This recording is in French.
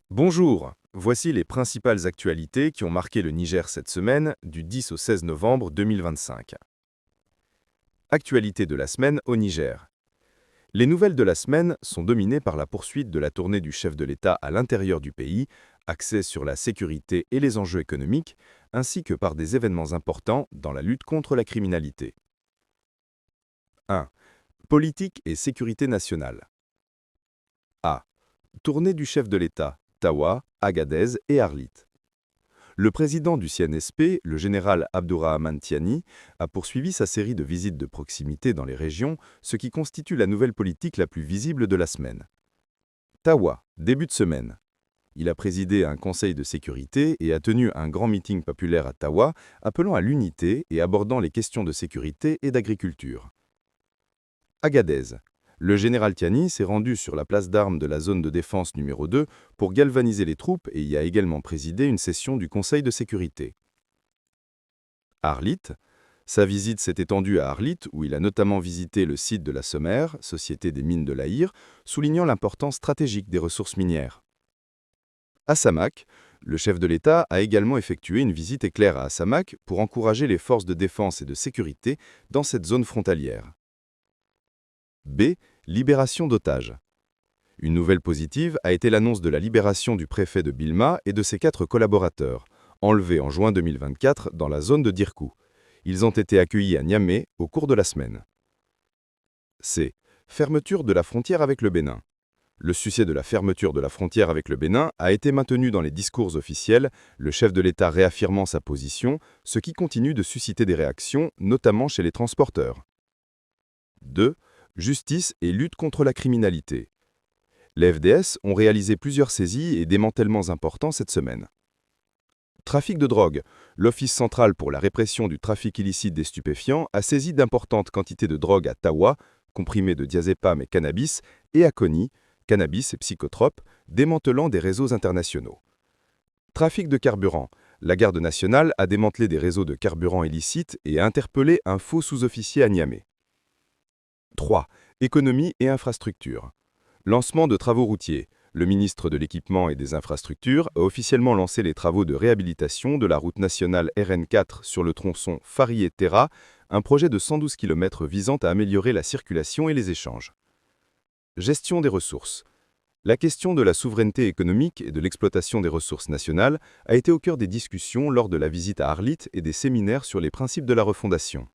Bonjour, voici les principales actualités qui ont marqué le Niger cette semaine, du 10 au 16 novembre 2025. Actualité de la semaine au Niger. Les nouvelles de la semaine sont dominées par la poursuite de la tournée du chef de l'État à l'intérieur du pays, axée sur la sécurité et les enjeux économiques, ainsi que par des événements importants dans la lutte contre la criminalité. 1. Politique et sécurité nationale. A. Tournée du chef de l'État, Tawa, Agadez et Arlit. Le président du CNSP, le général Abdourahmane Tiani, a poursuivi sa série de visites de proximité dans les régions, ce qui constitue la nouvelle politique la plus visible de la semaine. Tawa, début de semaine. Il a présidé un conseil de sécurité et a tenu un grand meeting populaire à Tawa, appelant à l'unité et abordant les questions de sécurité et d'agriculture. Agadez. Le général Tiani s'est rendu sur la place d'armes de la zone de défense numéro 2 pour galvaniser les troupes et y a également présidé une session du Conseil de sécurité. Arlit. Sa visite s'est étendue à Arlit, où il a notamment visité le site de la Sommer, société des mines de l'Aïr, soulignant l'importance stratégique des ressources minières. À Samak, le chef de l'État a également effectué une visite éclair à Samak pour encourager les forces de défense et de sécurité dans cette zone frontalière. B. Libération d'otages. Une nouvelle positive a été l'annonce de la libération du préfet de Bilma et de ses 4 collaborateurs, enlevés en juin 2024 dans la zone de Dirkou. Ils ont été accueillis à Niamey au cours de la semaine. C. Fermeture de la frontière avec le Bénin. Le sujet de la fermeture de la frontière avec le Bénin a été maintenu dans les discours officiels, le chef de l'État réaffirmant sa position, ce qui continue de susciter des réactions, notamment chez les transporteurs. 2. Justice et lutte contre la criminalité. Les FDS ont réalisé plusieurs saisies et démantèlements importants cette semaine. Trafic de drogue. L'Office central pour la répression du trafic illicite des stupéfiants a saisi d'importantes quantités de drogue à Tawa, comprimés de diazépam et cannabis, et à Kony, cannabis et psychotropes, démantelant des réseaux internationaux. Trafic de carburant. La garde nationale a démantelé des réseaux de carburant illicites et a interpellé un faux sous-officier à Niamey. 3. Économie et infrastructures. Lancement de travaux routiers. Le ministre de l'Équipement et des Infrastructures a officiellement lancé les travaux de réhabilitation de la route nationale RN4 sur le tronçon Farié-Terra, un projet de 112 km visant à améliorer la circulation et les échanges. Gestion des ressources. La question de la souveraineté économique et de l'exploitation des ressources nationales a été au cœur des discussions lors de la visite à Arlit et des séminaires sur les principes de la refondation.